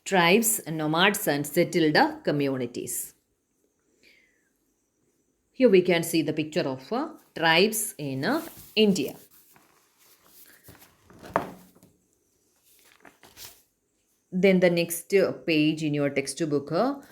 tribes, nomads, and settled communities. Here we can see the picture of tribes in India. Then the next page in your textbook,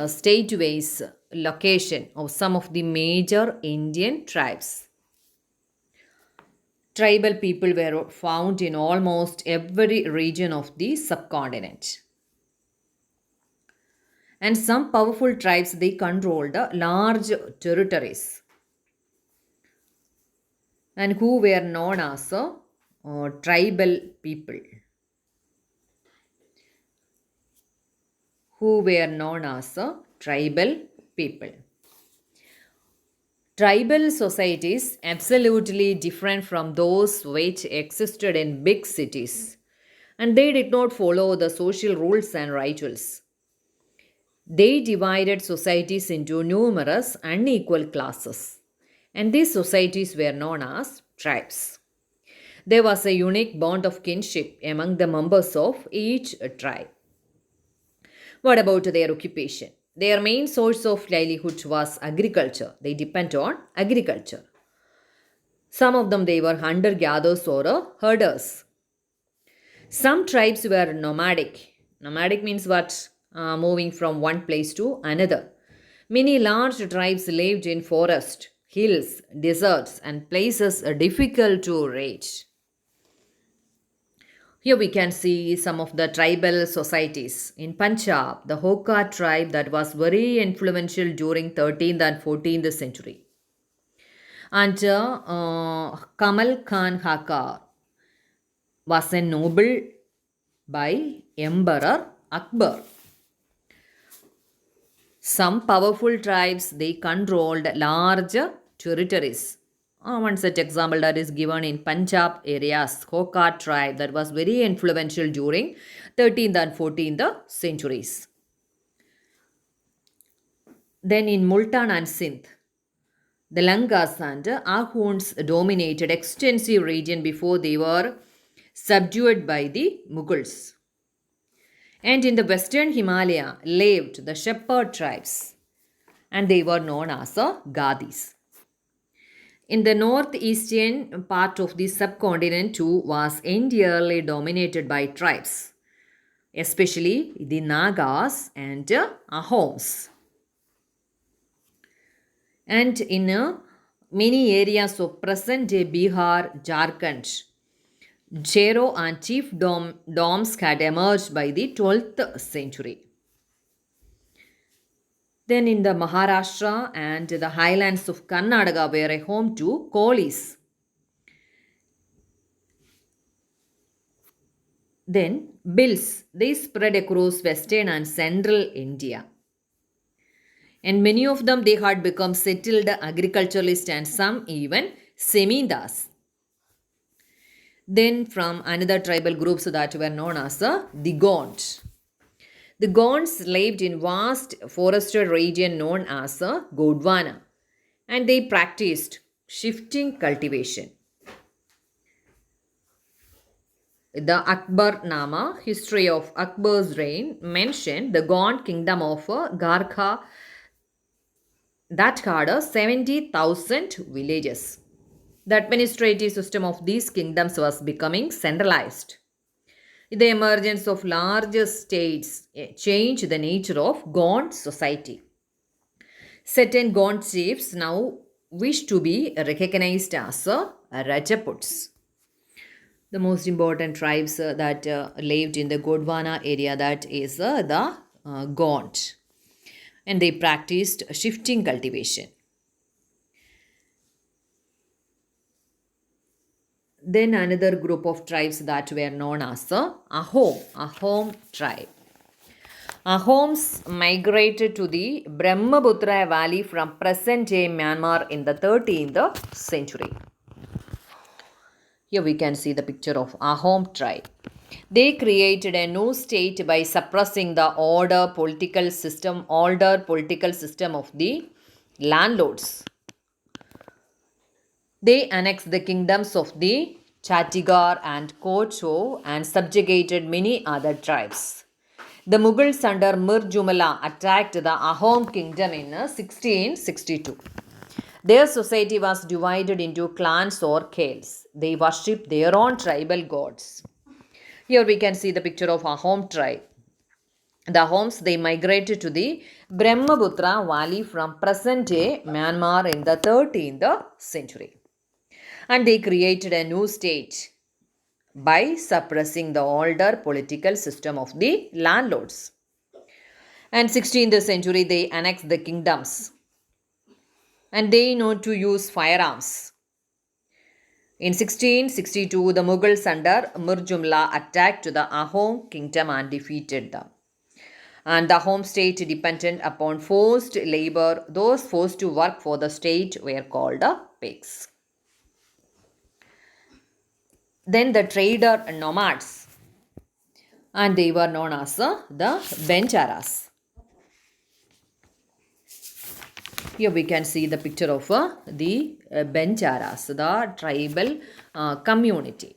state-wise location of some of the major Indian tribes. Tribal people were found in almost every region of the subcontinent. And some powerful tribes, they controlled large territories and who were known as tribal people. Who were known as tribal people. Tribal societies absolutely different from those which existed in big cities, and they did not follow the social rules and rituals. They divided societies into numerous unequal classes, and these societies were known as tribes. There was a unique bond of kinship among the members of each tribe. What about their occupation? Their main source of livelihood was agriculture. They depend on agriculture. Some of them they were hunter gatherers or herders. Some tribes were nomadic. Nomadic means what? Moving from one place to another. Many large tribes lived in forest, hills, deserts, and places difficult to reach. Here we can see some of the tribal societies. In Punjab, the Hoka tribe that was very influential during 13th and 14th century. And Kamal Khan Hakar was a noble by Emperor Akbar. Some powerful tribes, they controlled large territories. One such example that is given in Punjab areas, Hoka tribe that was very influential during 13th and 14th centuries. Then in Multan and Sindh, the Lankas and Ahuns dominated extensive region before they were subdued by the Mughals. And in the western Himalaya lived the shepherd tribes, and they were known as Gadis. In the northeastern part of the subcontinent too was entirely dominated by tribes, especially the Nagas and Ahoms. And in many areas of present-day Bihar, Jharkhand, Jero and chief doms had emerged by the 12th century. Then in the Maharashtra and the highlands of Karnataka were a home to Kolis. Then Bills, they spread across western and central India. And many of them they had become settled agriculturalists and some even semindas. Then from another tribal groups that were known as the Gond. The Gonds lived in vast forested region known as Gondwana, and they practiced shifting cultivation. The Akbar Nama, history of Akbar's reign, mentioned the Gond kingdom of Garkha that had 70,000 villages. The administrative system of these kingdoms was becoming centralized. The emergence of larger states changed the nature of Gond society. Certain Gond chiefs now wish to be recognized as Rajaputs. The most important tribes that lived in the Gondwana area, that is the Gond, and they practiced shifting cultivation. Then another group of tribes that were known as Ahom tribe. Ahoms migrated to the Brahmaputra valley from present-day Myanmar in the 13th century. Here we can see the picture of Ahom tribe. They created a new state by suppressing the older political system of the landlords. They annexed the kingdoms of the Chhattisgarh and Kocho and subjugated many other tribes. The Mughals under Mir Jumala attacked the Ahom kingdom in 1662. Their society was divided into clans or khels. They worshipped their own tribal gods. Here we can see the picture of Ahom tribe. The Ahoms, they migrated to the Brahmaputra valley from present-day Myanmar in the 13th century. And they created a new state by suppressing the older political system of the landlords. And 16th century they annexed the kingdoms and they know to use firearms. In 1662 the Mughals under Mir Jumla attacked the Ahom kingdom and defeated them. And the home state dependent upon forced labor. Those forced to work for the state were called pigs. Then the trader nomads, and they were known as the Bencharas. Here we can see the picture of the Bencharas, the tribal community.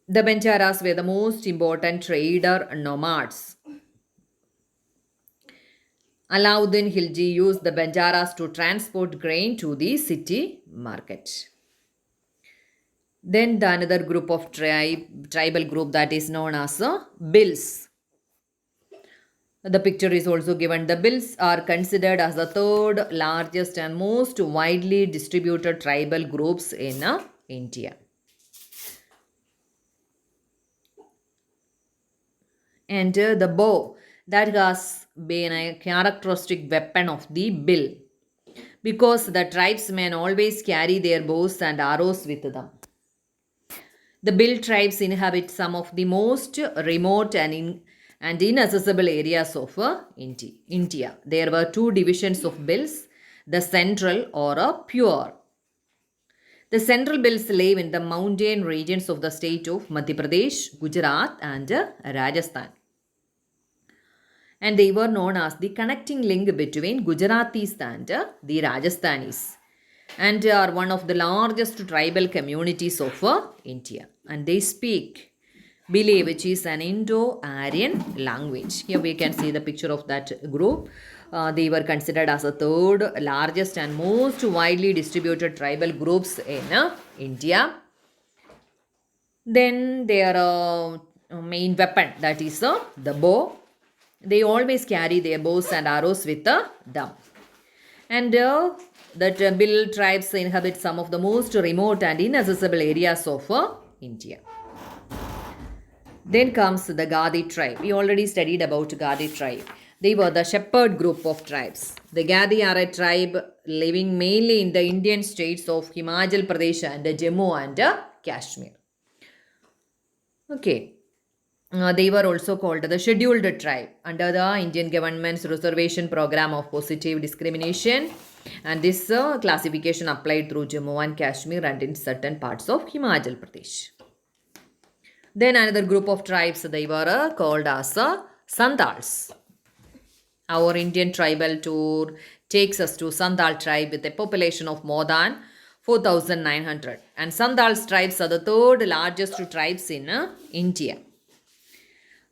The Bencharas were the most important trader nomads. Alauddin Khilji used the Benjaras to transport grain to the city market. Then the another group of tribal group that is known as Bills. The picture is also given. The Bills are considered as the third largest and most widely distributed tribal groups in India. And the bow, that has been a characteristic weapon of the Bill, because the tribesmen always carry their bows and arrows with them. The Bill tribes inhabit some of the most remote and inaccessible areas of India. There were two divisions of Bills, the central or a pure. The central Bills live in the mountain regions of the state of Madhya Pradesh, Gujarat and Rajasthan. And they were known as the connecting link between Gujaratis and the Rajasthanis, and are one of the largest tribal communities of India. And they speak Bilay, which is an Indo-Aryan language. Here we can see the picture of that group. They were considered as the third largest and most widely distributed tribal groups in India. Then their main weapon, that is the bow. They always carry their bows and arrows with them. And that Bill tribes inhabit some of the most remote and inaccessible areas of India. Then comes the Gadi tribe. We already studied about Gadi tribe. They were the shepherd group of tribes. The Gadi are a tribe living mainly in the Indian states of Himachal Pradesh and Jammu and Kashmir. Okay. They were also called the scheduled tribe under the Indian government's reservation program of positive discrimination, and this classification applied through Jammu and Kashmir and in certain parts of Himachal Pradesh. Then another group of tribes, they were called as Santals. Our Indian tribal tour takes us to Santal tribe with a population of more than 4,900, and Santals tribes are the third largest tribes in India.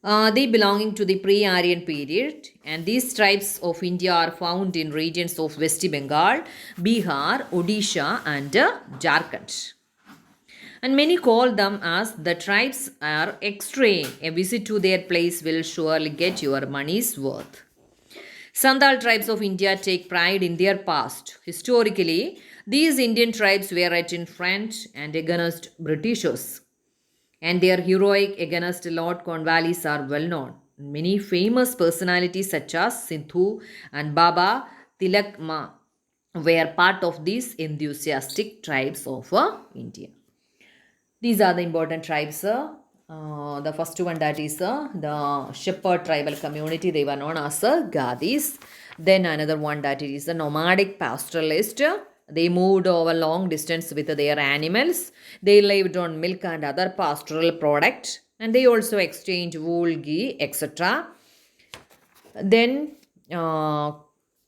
They belonging to the pre-Aryan period, and these tribes of India are found in regions of West Bengal, Bihar, Odisha and Jharkhand. And many call them as the tribes are extreme. A visit to their place will surely get your money's worth. Santhal tribes of India take pride in their past. Historically, these Indian tribes were at in front and against Britishers, and their heroic against Lord Cornwallis are well known. Many famous personalities such as Sindhu and Baba Tilakma were part of these enthusiastic tribes of India. These are the important tribes. The first one, that is the shepherd tribal community. They were known as Gadis. Then another one, that is the nomadic pastoralist. They moved over long distance with their animals. They lived on milk and other pastoral products, and they also exchanged wool, ghee, etc. Then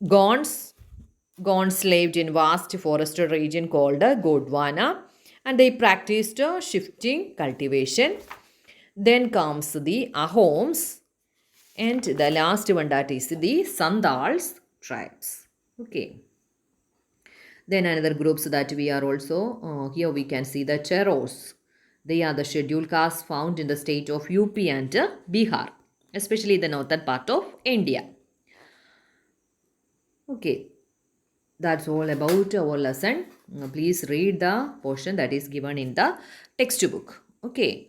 Gonds lived in vast forested region called Gondwana, and they practiced shifting cultivation. Then comes the Ahoms, and the last one, that is the Sandals tribes. Okay. Then another groups that we are also here we can see the Cheros. They are the scheduled castes found in the state of UP and Bihar, especially the northern part of India. Okay, that's all about our lesson. Please read the portion that is given in the textbook. Okay.